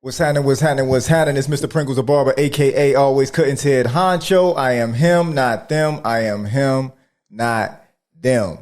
What's happening? What's happening? What's happening? It's Mr. Pringles, the barber, a.k.a. Alwayzkuttn's head honcho. I am him, not them. I am him, not them.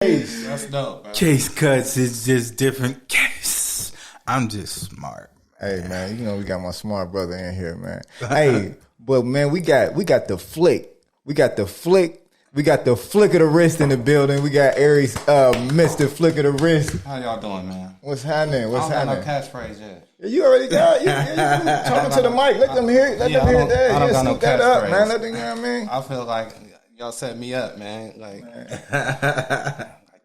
Case. That's dope, man. Case cuts is just different case. I'm just smart. Hey, man, you know we got my smart brother in here, man. Hey, but, man, we got the flick. We got the flick. We got the flick of the wrist in the building. We got Aries, Mr. Flick of the wrist. How y'all doing, man? What's happening? What's happening? I don't got no catchphrase yet. You already got it. You talking to the mic. Let them hear it. Let them hear that. I don't got no that up, catchphrase. man. Let them, you know what I mean? I feel like y'all set me up, man. Like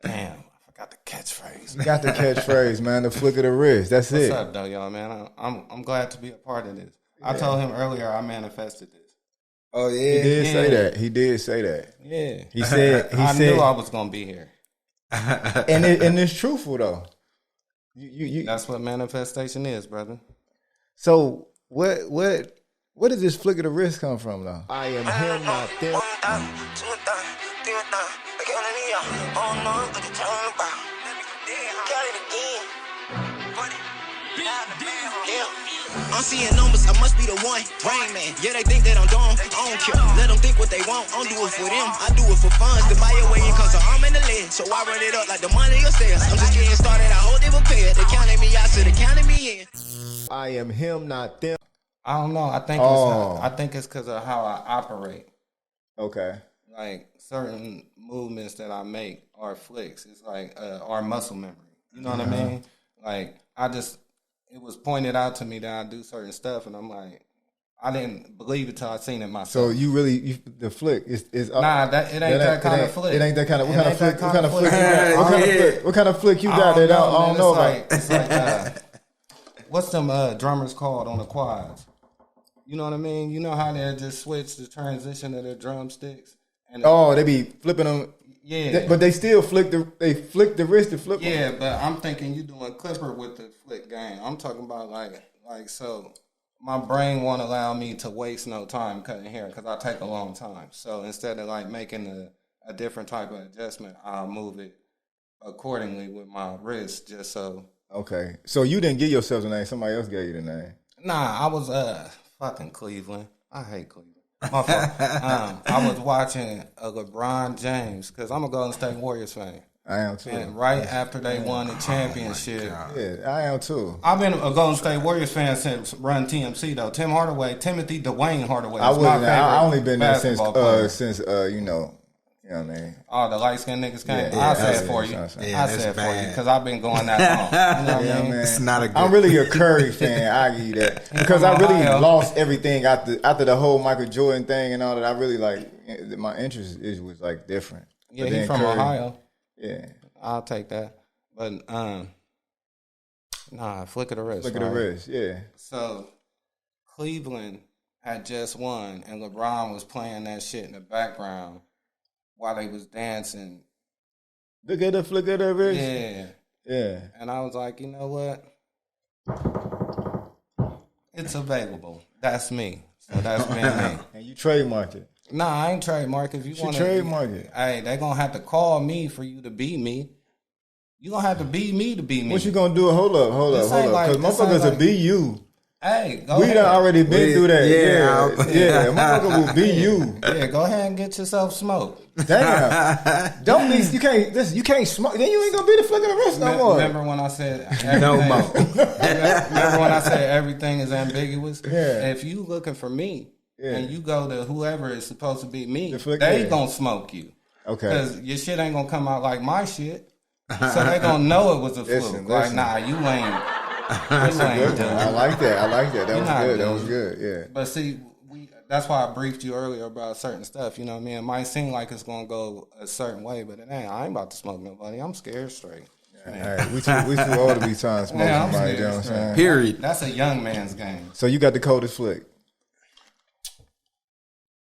damn, I forgot the catchphrase. You got the catchphrase, man. The flick of the wrist. That's it. What's up, though, y'all, man? I'm glad to be a part of this. I told him earlier I manifested this. Oh, yeah? He did say that. He did say that. Yeah. He said. I knew I was going to be here. And it's truthful, though. That's what manifestation is, brother. So what does this flick of the wrist come from, though? I am him, not them. I'm seeing numbers, I must be the one. Rain Man, yeah, they think that I'm dumb. I don't care. Let them think what they want. I don't do it for them. I do it for funds. To buy your way in cause I'm in the lid. So I run it up like the money upstairs. I'm just getting started. I hope they prepared. They counting me out, so they counting me in. I am him, not them. I don't know. I think it's because of how I operate. Okay. Like certain movements that I make are flicks. It's like our muscle memory. You know what I mean? Like it was pointed out to me that I do certain stuff, and I'm like, I didn't believe it till I seen it myself. So you really the flick is it ain't that kind of flick. It ain't that kind of. What kind of flick? What kind of flick? What kind of flick you got that I don't know about? It's like what's them drummers called on the quads? You know what I mean? You know how they just switch the transition of their drumsticks? And they be flipping them. Yeah, but they still flick the wrist to flip. Yeah, but I'm thinking you doing clipper with the flick game. I'm talking about like so. My brain won't allow me to waste no time cutting hair because I take a long time. So instead of like making a different type of adjustment, I'll move it accordingly with my wrist just so. Okay, so you didn't give yourself the name. Somebody else gave you the name. Nah, I was fucking Cleveland. I hate Cleveland. My fault. I was watching LeBron James because I'm a Golden State Warriors fan. I am too. And right after they won the championship, yeah, I am too. I've been a Golden State Warriors fan since Run TMC though. Timothy Dwayne Hardaway. I only been there since you know what I mean. Oh, the light skinned niggas came. Yeah, I said it for you. I said it for you because I've been going that long. You know what I mean? Man. It's not a good I'm really a Curry fan. I give you that because I really lost everything after the whole Michael Jordan thing and all that. I really my interest was like different. Yeah, he's from Curry, Ohio. Yeah, I'll take that. But flick of the wrist. Flick of the wrist. Yeah. So Cleveland had just won, and LeBron was playing that shit in the background while they was dancing. Look at the flick of the wrist. Yeah. Yeah. And I was like, you know what? It's available. That's me. So that's been me. And you trademarked it. Nah, I ain't trademark. If you want to trademark it. Hey, they gonna have to call me for you to be me. You gonna have to be me to be me. What you gonna do? Hold up. Because motherfuckers will be you. Hey, go we ahead. Done already been through that. Yeah. Motherfucker will be you. Yeah, go ahead and get yourself smoked. Damn. Don't be. You can't smoke. Then you ain't gonna be the flick of the wrist no more. Remember when I said no more? Remember when I said everything is ambiguous? Yeah. If you looking for me and you go to whoever is supposed to be me, the they gonna smoke you. Okay. Because your shit ain't gonna come out like my shit. So they gonna know it was a fluke. Like, nah, you ain't. That's a good one. I like that. That was good. Yeah. But see, that's why I briefed you earlier about certain stuff. You know what I mean? It might seem like it's gonna go a certain way, but it ain't. I ain't about to smoke nobody. I'm scared straight. Hey, we too old to be trying to smoke somebody. You know what I'm saying? Period. That's a young man's game. So you got the coldest flick.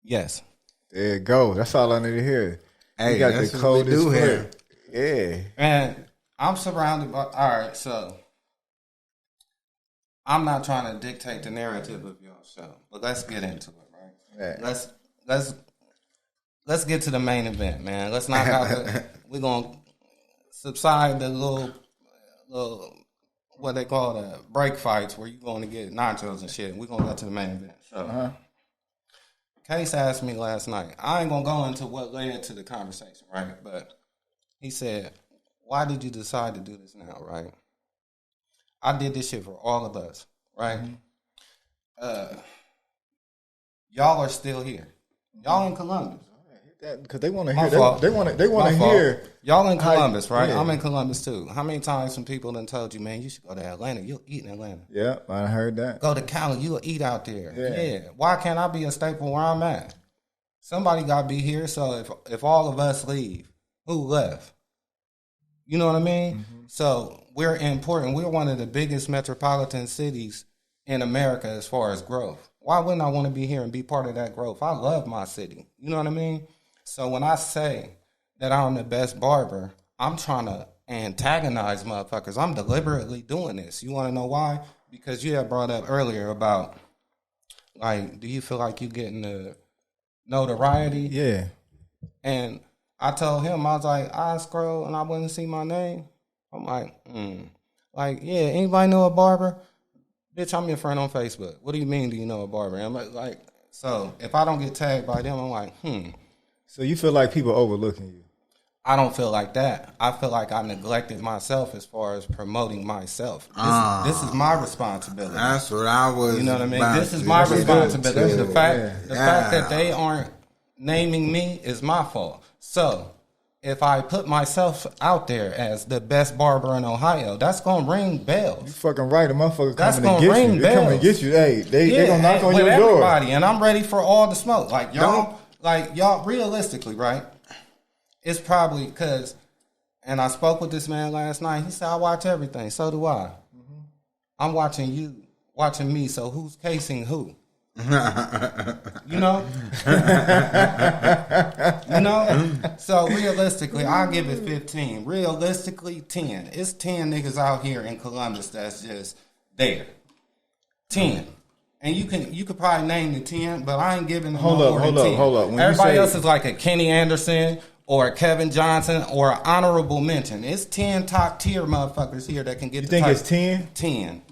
Yes. There you go. That's all I need to hear. Hey, you got the coldest flick. Yeah. And I'm surrounded by. All right, so I'm not trying to dictate the narrative of your show, but let's get into it, right? Yeah. Let's get to the main event, man. Let's knock out we're gonna subside the little what they call the break fights where you going to get nachos and shit. We're going to go to the main event. So, Case asked me last night. I ain't going to go into what led to the conversation, right? But he said, why did you decide to do this now, right? I did this shit for all of us, right? Y'all are still here. Y'all in Columbus. Because they want to hear. They want to hear. Y'all in Columbus, right? Yeah. I'm in Columbus too. How many times some people done told you, man, you should go to Atlanta. You'll eat in Atlanta. Yeah, I heard that. Go to Cali. You'll eat out there. Yeah. Why can't I be a staple where I'm at? Somebody got to be here. So if all of us leave, who left? You know what I mean? Mm-hmm. So we're important. We're one of the biggest metropolitan cities in America as far as growth. Why wouldn't I want to be here and be part of that growth? I love my city. You know what I mean? So when I say that I'm the best barber, I'm trying to antagonize motherfuckers. I'm deliberately doing this. You want to know why? Because you had brought up earlier about, like, do you feel like you getting the notoriety? Yeah. And I told him, I was like, I scroll and I wouldn't see my name. I'm like, Like, yeah, anybody know a barber? Bitch, I'm your friend on Facebook. What do you mean, do you know a barber? I'm like, so if I don't get tagged by them, I'm like, So you feel like people overlooking you? I don't feel like that. I feel like I neglected myself as far as promoting myself. This is my responsibility. That's what I was. You know what I mean? about This is to my say. responsibility. The fact that they aren't naming me is my fault. So if I put myself out there as the best barber in Ohio, that's gonna ring bells. You fucking right. The motherfucker That's coming to gonna get ring you. They coming to bells. get you. Hey, they gonna knock on with your door. everybody, and I'm ready for all the smoke. Like y'all, realistically, right? It's probably because, and I spoke with this man last night. He said, I watch everything. So do I. Mm-hmm. I'm watching you, watching me. So who's casing who? You know? So realistically, I'll give it 15. Realistically, 10. It's 10 niggas out here in Columbus that's just there. 10. And you could probably name the 10, but I ain't giving them Hold up. When everybody else is like a Kenny Anderson or a Kevin Johnson or an honorable mention. It's 10 top tier motherfuckers here that can get You think it's 10? 10.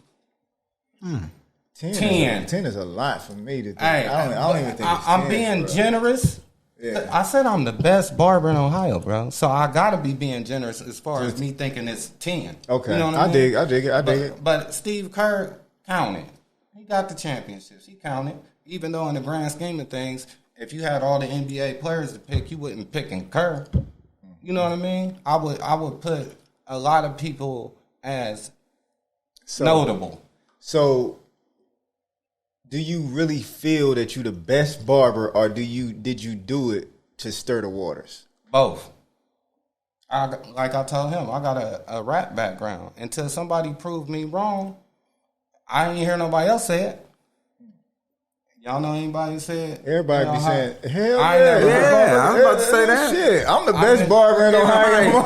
10 is a lot for me to think. Hey, I don't even think it's 10. I'm being generous. Yeah. I said I'm the best barber in Ohio, bro. So I gotta be being generous as far as me thinking it's 10. Okay, you know what I mean? I dig it. But Steve Kerr counted. He got the championships. He counted. Even though in the grand scheme of things, if you had all the NBA players to pick, you wouldn't pick Kerr. You know what I mean? I would put a lot of people as notable. So, do you really feel that you're the best barber, or did you do it to stir the waters? Both. Like I told him, I got a rap background. Until somebody proved me wrong, I ain't hear nobody else say it. Y'all know anybody say it? Everybody be saying, hell yeah, I'm about to say that. Shit, I'm the best barber in Ohio.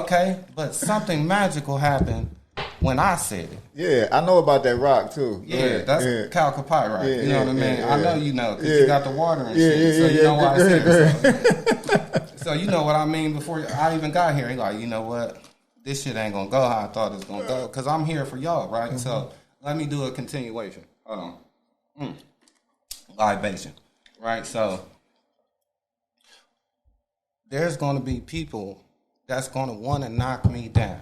Okay, but something magical happened when I said it. Yeah, I know about that rock too. Yeah, that's Calcapyrite. Yeah, you know what I mean? yeah. I know you know because you got the water and shit. So you know why I said it. So you know what I mean before I even got here. He like, you know what? This shit ain't gonna go how I thought it was gonna go because I'm here for y'all, right? Mm-hmm. So let me do a continuation. Hold on. Libation. Right? So there's gonna be people that's gonna wanna knock me down.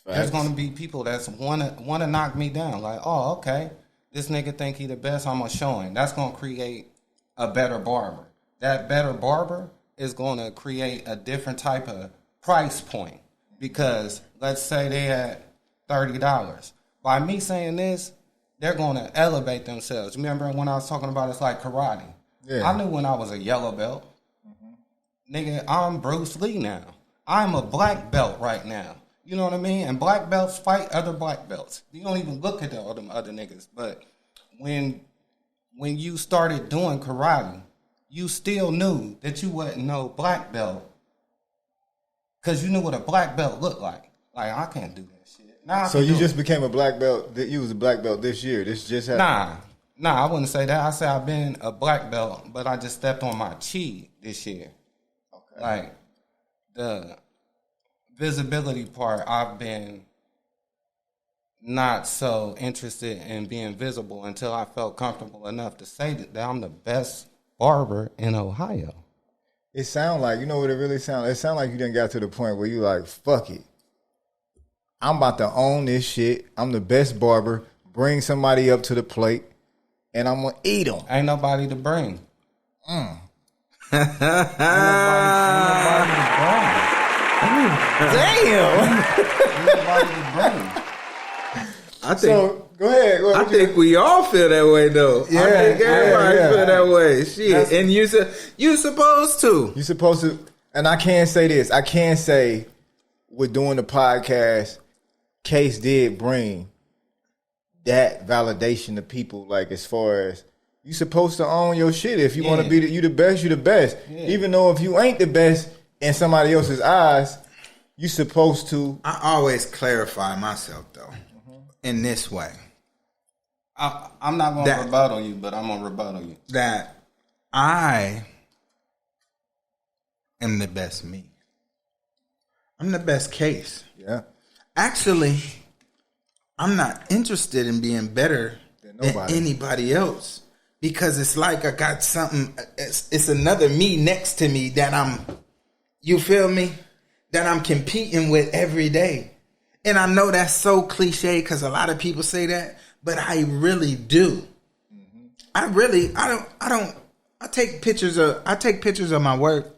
There's gonna be people that's wanna knock me down. Like, oh, okay, this nigga think he the best, I'm gonna show him. That's gonna create a better barber. That better barber is gonna create a different type of price point. Because let's say they had $30. By me saying this, they're going to elevate themselves. Remember when I was talking about it's like karate? Yeah. I knew when I was a yellow belt. Mm-hmm. Nigga, I'm Bruce Lee now. I'm a black belt right now. You know what I mean? And black belts fight other black belts. You don't even look at all them other niggas. But when you started doing karate, you still knew that you wasn't no black belt. Because you knew what a black belt looked like. Like, I can't do that shit. Now so you just became a black belt. You was a black belt this year. This just happened. Nah, I wouldn't say that. I say I've been a black belt, but I just stepped on my chi this year. Okay. Like, the visibility part, I've been not so interested in being visible until I felt comfortable enough to say that I'm the best barber in Ohio. It sound like, you know what it really sound? It sound like you done got to the point where you like, fuck it. I'm about to own this shit. I'm the best barber. Bring somebody up to the plate, and I'm gonna eat them. Ain't nobody to bring. Mm. Ain't nobody to bring. Damn. Ain't nobody to bring. I think. So go ahead. I think we all feel that way, though. Yeah, I think everybody yeah. feel that way. Shit, and you supposed to. You supposed to, and I can say this. I can say, with doing the podcast, Case did bring that validation to people. Like as far as you supposed to own your shit. If you want to be you the best, you the best. Yeah. Even though if you ain't the best in somebody else's eyes, you supposed to. I always clarify myself though, in this way. I'm not going to rebuttal you, but I'm going to rebuttal you. That I am the best me. I'm the best Case. Yeah. Actually, I'm not interested in being better than anybody else because it's like I got something. It's another me next to me that you feel me? That I'm competing with every day. And I know that's so cliche because a lot of people say that, but I really do. Mm-hmm. I take pictures of my work.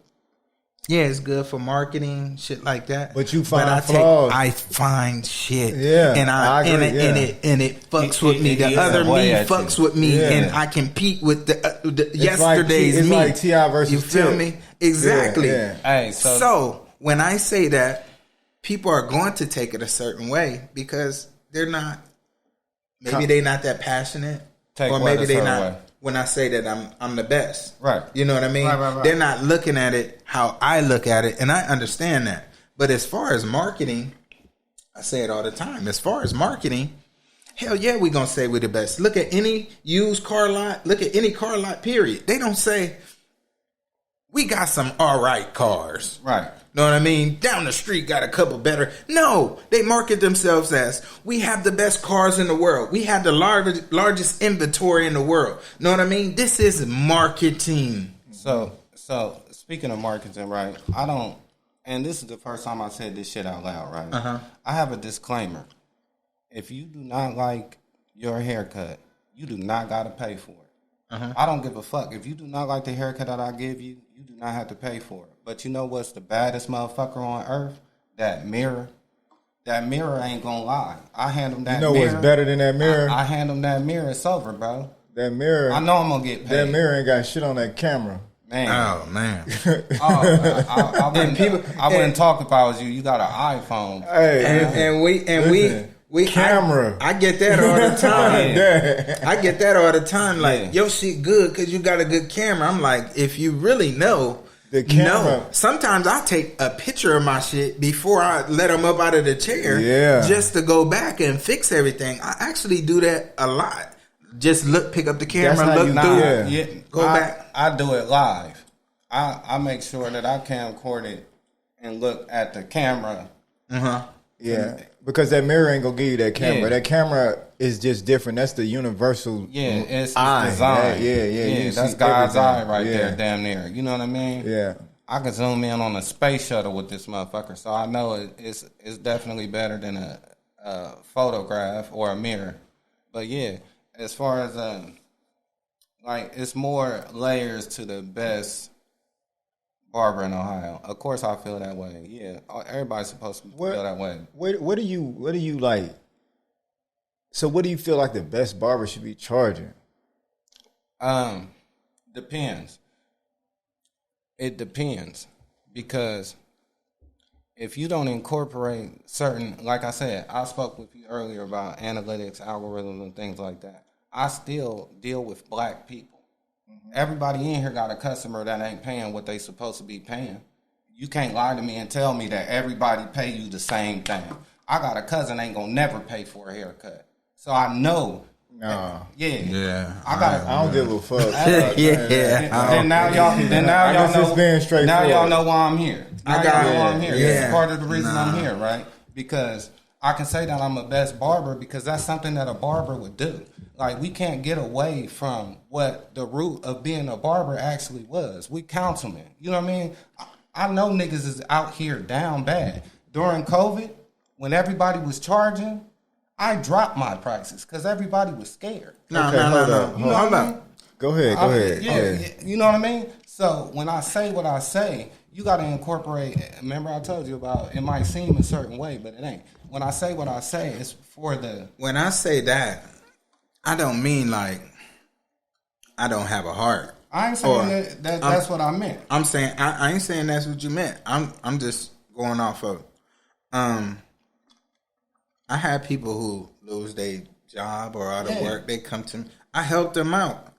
Yeah, it's good for marketing, shit like that. But you find flaws. I find shit. Yeah, and I agree, and it fucks with me. The other me fucks with me, and I compete with the yesterday's it's me. It's like T.I. versus you feel Tip. me? Exactly. Yeah. Hey, so when I say that, people are going to take it a certain way because they're not. Maybe they're not that passionate, or maybe they're not. Way. When I say that I'm the best, right? You know what I mean? Right. They're not looking at it how I look at it, and I understand that. But as far as marketing, I say it all the time. As far as marketing, hell yeah, we're gonna say we're the best. Look at any used car lot. Look at any car lot. Period. They don't say we got some all right cars, right? Know what I mean? Down the street got a couple better. No, they market themselves as we have the best cars in the world. We have the largest inventory in the world. Know what I mean? This is marketing. So speaking of marketing, right? And this is the first time I said this shit out loud, right? I have a disclaimer. If you do not like your haircut, you do not got to pay for it. I don't give a fuck. If you do not like the haircut that I give you, you do not have to pay for it. But you know what's the baddest motherfucker on earth? That mirror. That mirror ain't gonna lie. I hand him that mirror. You know what's better than that mirror? I hand him that mirror. It's over, bro. That mirror. I know I'm gonna get paid. That mirror ain't got shit on that camera. Man. Oh, man. I wouldn't talk if I was you. You got an iPhone. Hey, we camera. I get that all the time. I get that all the time. Like, your shit good because you got a good camera. I'm like, if you really know. The camera. No. Sometimes I take a picture of my shit before I let them up out of the chair. Yeah. Just to go back and fix everything. I actually do that a lot. Just pick up the camera, look through it, go back. I do it live. I make sure that I camcord it and look at the camera. Yeah, because that mirror ain't gonna give you that camera. Yeah. That camera is just different. That's the universal. Yeah, it's eye. design. Yeah. That's God's eye right there, damn near. You know what I mean? Yeah. I can zoom in on a space shuttle with this motherfucker, so I know it's definitely better than a photograph or a mirror. But yeah, as far as it's more layers to the best barber in Ohio. Of course, I feel that way. Yeah, everybody's supposed to feel that way. What do you like? So, what do you feel like the best barber should be charging? Depends. It depends because if you don't incorporate certain, like I said, I spoke with you earlier about analytics, algorithms, and things like that. I still deal with black people. Everybody in here got a customer that ain't paying what they supposed to be paying. You can't lie to me and tell me that everybody pay you the same thing. I got a cousin ain't gonna never pay for a haircut. So I know. No. Yeah. I don't give a fuck. Yeah. Then now y'all know. Being now y'all know why I'm here. I got I'm here. Yeah. That's part of the reason I'm here, right? Because I can say that I'm a best barber because that's something that a barber would do. Like, we can't get away from what the root of being a barber actually was. We councilmen. You know what I mean? I know niggas is out here down bad. During COVID, when everybody was charging, I dropped my prices because everybody was scared. No. Hold up. Go ahead. Yeah, you know what I mean? So when I say what I say, you got to incorporate. Remember I told you about it might seem a certain way, but it ain't. When I say what I say, it's for the... When I say that, I don't mean like I don't have a heart. I ain't saying that's what I meant. I'm saying I ain't saying that's what you meant. I'm just going off of I had people who lose their job or out of work, they come to me. I help them out.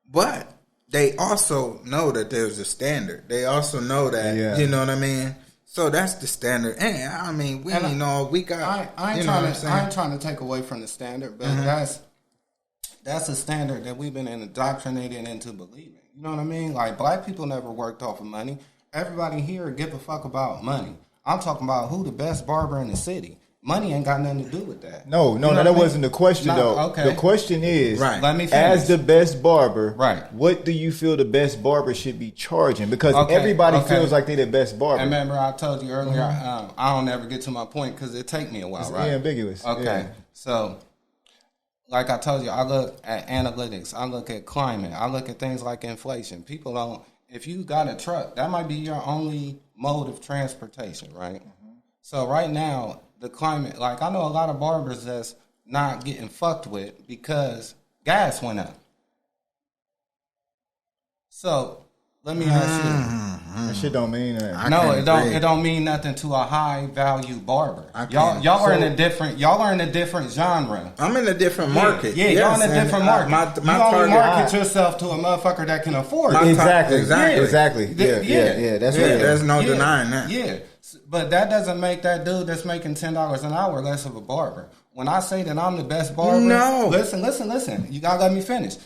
But they also know that there's a standard. They also know that you know what I mean? So that's the standard. And I mean, we got I ain't trying to take away from the standard, but that's a standard that we've been indoctrinated into believing. You know what I mean? Like, black people never worked off of money. Everybody here give a fuck about money. I'm talking about who the best barber in the city. Money ain't got nothing to do with that. No, that wasn't the question, though. Okay. The question is, Let me finish. As the best barber, what do you feel the best barber should be charging? Because everybody feels like they're the best barber. And remember, I told you earlier, I don't ever get to my point because it take me a while, it's right? ambiguous. Okay, so... Like I told you, I look at analytics. I look at climate. I look at things like inflation. People don't... If you got a truck, that might be your only mode of transportation, right? So right now, the climate... Like, I know a lot of barbers that's not getting fucked with because gas went up. So, let me ask you... That shit don't mean that. No, it don't. It don't mean nothing to a high value barber. Y'all are in a different. Y'all are in a different genre. I'm in a different market. Yeah, y'all in a different market. You only market yourself to a motherfucker that can afford it. Exactly. Yeah. That's right. There's no denying that. Yeah, but that doesn't make that dude that's making $10 an hour less of a barber. When I say that I'm the best barber, no. Listen. You gotta let me finish.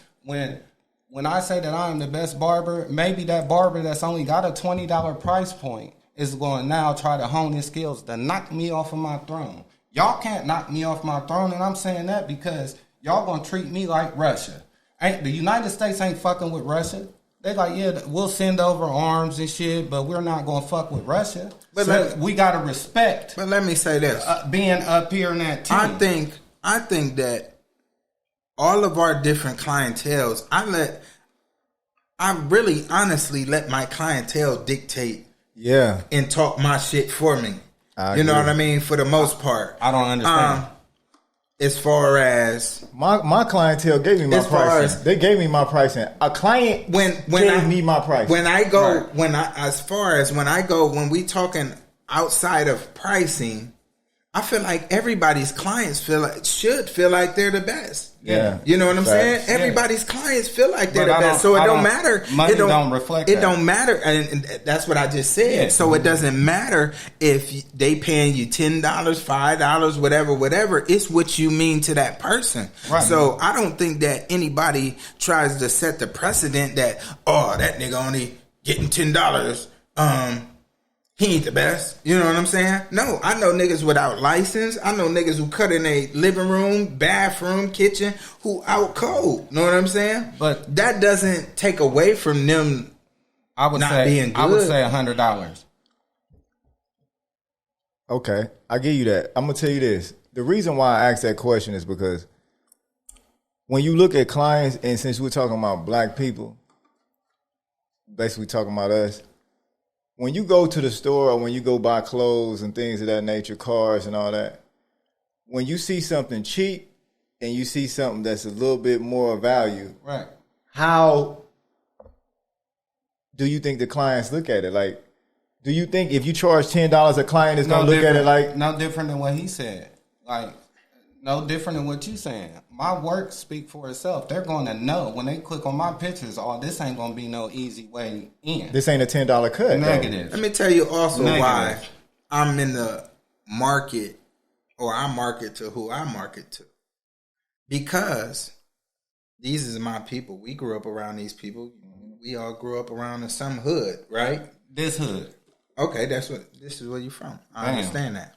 When I say that I'm the best barber, maybe that barber that's only got a $20 price point is going to now try to hone his skills to knock me off of my throne. Y'all can't knock me off my throne, and I'm saying that because y'all going to treat me like Russia. The United States ain't fucking with Russia. They like, yeah, we'll send over arms and shit, but we're not going to fuck with Russia. But we got to respect. But let me say this. Being up here in that team. I think that all of our different clienteles, I really honestly let my clientele dictate and talk my shit for me. You know what I mean? For the most part. I don't understand. As far as my clientele gave me my pricing. They gave me my pricing. A client gave me my price. When I go, when we talking outside of pricing, I feel like everybody's clients should feel like they're the best. Yeah. You know what I'm saying? Everybody's clients feel like they're the best. So it don't matter. Money don't reflect that. It don't matter. And that's what I just said. Yeah. So it doesn't matter if they paying you $10, $5, whatever. It's what you mean to that person. Right. So I don't think that anybody tries to set the precedent that, that nigga only getting $10. He ain't the best. You know what I'm saying? No, I know niggas without license. I know niggas who cut in a living room, bathroom, kitchen, who out cold. Know what I'm saying? But that doesn't take away from them being good. I would say $100. Okay, I give you that. I'm going to tell you this. The reason why I asked that question is because when you look at clients, and since we're talking about black people, basically talking about us, when you go to the store or when you go buy clothes and things of that nature, cars and all that, when you see something cheap and you see something that's a little bit more value, right? How do you think the clients look at it? Like, do you think if you charge $10, a client is going to look at it like... No different than what he said. Like, no different than what you saying. My work speak for itself. They're going to know when they click on my pictures, this ain't going to be no easy way in. This ain't a $10 cut. Negative. Let me tell you also why I'm in the market, or I market to who I market to. Because these is my people. We grew up around these people. We all grew up around in some hood, right? This hood. Okay, this is where you from. I understand that.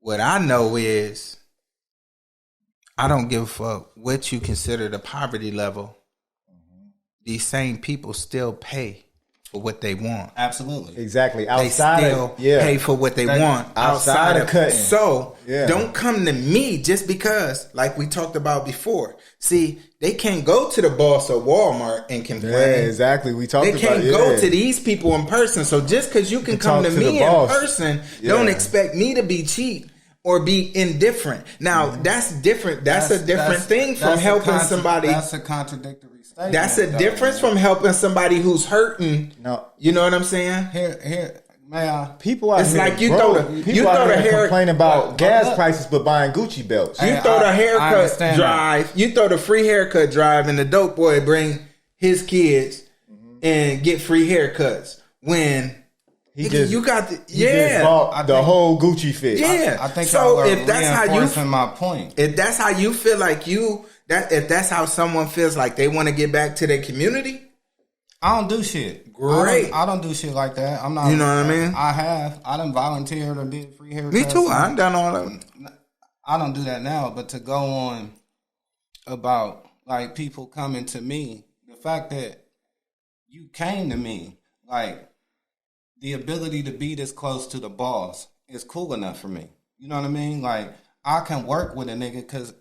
What I know is I don't give a fuck what you consider the poverty level. These same people still pay for what they want. Absolutely. Exactly. Outside they still pay for what they want outside of cutting. So don't come to me just because, like we talked about before. See, they can't go to the boss of Walmart and complain. Yeah, exactly. We talked about it. They can't go to these people in person. So just because you can come to me in person, don't expect me to be cheap or be indifferent. Now, that's different. That's a different thing from helping somebody. That's a contradictory statement. That's a difference from helping somebody who's hurting. No. You know what I'm saying? Here, man. People out it's here, like you bro, throw the people out here complain about gas prices, but buying Gucci belts. You throw the haircut drive. You throw the free haircut drive, and the dope boy bring his kids and get free haircuts when. You got just bought the whole Gucci fit. Yeah, I think so. If that's how you, my point. If that's how you feel like if that's how someone feels like they want to get back to their community, I don't do shit. Great. I don't do shit like that. I'm not. You know what I mean? I done volunteered or did free haircuts. Me too. I've done all of them. I don't do that now. But to go on about like people coming to me, the fact that you came to me, like. The ability to be this close to the boss is cool enough for me. You know what I mean? Like, I can work with a nigga because,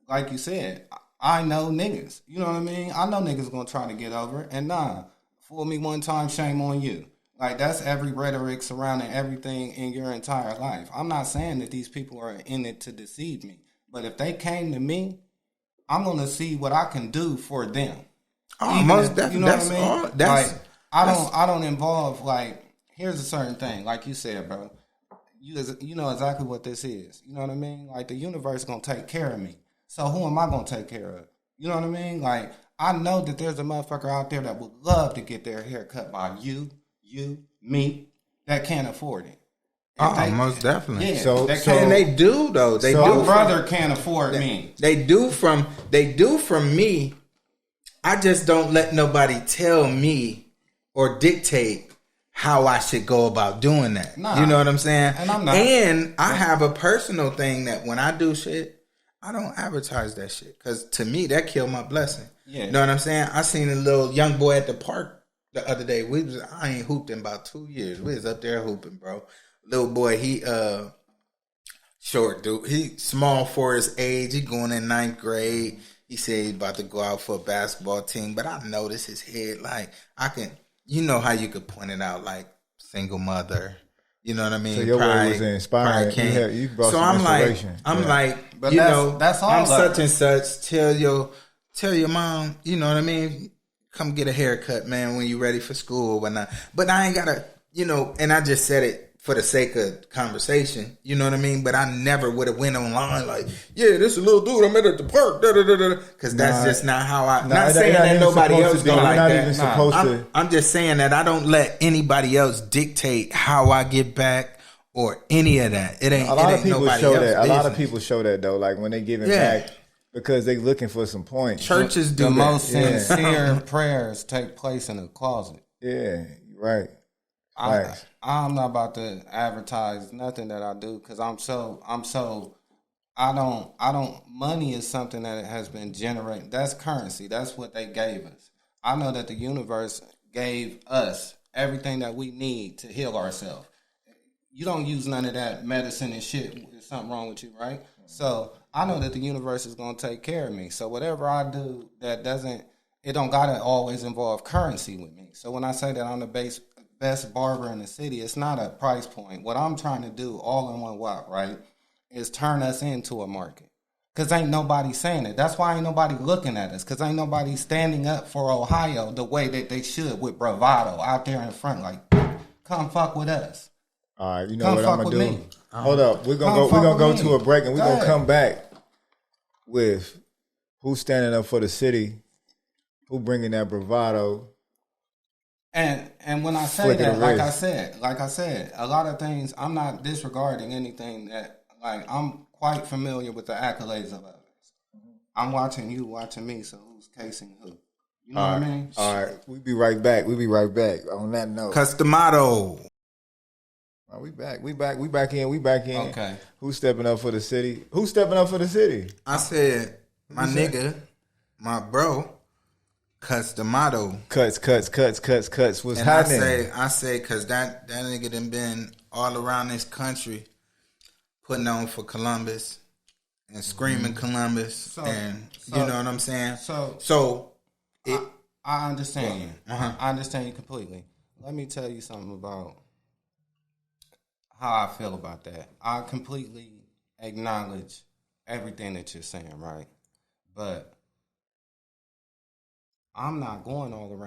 like you said, I know niggas. You know what I mean? I know niggas going to try to get over it. And fool me one time, shame on you. Like, that's every rhetoric surrounding everything in your entire life. I'm not saying that these people are in it to deceive me. But if they came to me, I'm going to see what I can do for them. Oh, most definitely. You know what I mean? I don't involve, like, here's a certain thing, like you said, bro. You know exactly what this is. You know what I mean? Like, the universe gonna take care of me. So who am I gonna take care of? You know what I mean? Like, I know that there's a motherfucker out there that would love to get their hair cut by you, me, that can't afford it. Most definitely. Yeah, and they do though. My brother can't afford me. They do from me. I just don't let nobody tell me or dictate how I should go about doing that. You know what I'm saying? And I'm not. And I have a personal thing that when I do shit, I don't advertise that shit. Because to me, that killed my blessing. Yeah. You know what I'm saying? I seen a little young boy at the park the other day. I ain't hooped in about 2 years. We was up there hooping, bro. Little boy, he short dude. He small for his age. He going in 9th grade. He said he's about to go out for a basketball team. But I noticed his head. Like, I can... You know how you could point it out, like single mother. You know what I mean? So your word was inspiring. You brought some inspiration. But you know, that's all. I'm such and such. Tell your mom. You know what I mean? Come get a haircut, man, when you ready for school. But I ain't gotta. You know, and I just said it for the sake of conversation. You know what I mean? But I never would have went online like, yeah, this is a little dude I met at the park. Because that's just not how I. Not saying that nobody else don't like that. I'm just saying that I don't let anybody else dictate how I get back or any of that. It ain't. A lot of people show that. Business. A lot of people show that though. Like when they giving back because they looking for some points. Churches do the that. most sincere prayers take place in a closet. Yeah, right. I'm not about to advertise nothing that I do because I don't money is something that has been generated. That's currency. That's what they gave us. I know that the universe gave us everything that we need to heal ourselves. You don't use none of that medicine and shit. There's something wrong with you, right? So I know that the universe is going to take care of me. So whatever I do that it don't got to always involve currency with me. So when I say that I'm the best barber in the city, it's not a price point. What I'm trying to do all in one whop, right, is turn us into a market. Because ain't nobody saying it. That's why ain't nobody looking at us. Because ain't nobody standing up for Ohio the way that they should with bravado out there in front. Like, come fuck with us. All right, you know what I'm going to do? Hold up. We're going to go to a break and we're going to come back with who's standing up for the city, who bringing that bravado. And when I say that, like I said, a lot of things, I'm not disregarding anything that, like, I'm quite familiar with the accolades of others. I'm watching you, watching me, so who's casing who? You know what I mean? All right. We be right back. On that note. Customato. We back in. Okay. Who's stepping up for the city? I said, my nigga, my bro, Customato. Cuts. What's happening? I say, cause that nigga done been all around this country putting on for Columbus and screaming Columbus, and you know what I'm saying? I understand you. I understand you completely. Let me tell you something about how I feel about that. I completely acknowledge everything that you're saying, right? But I'm not going all around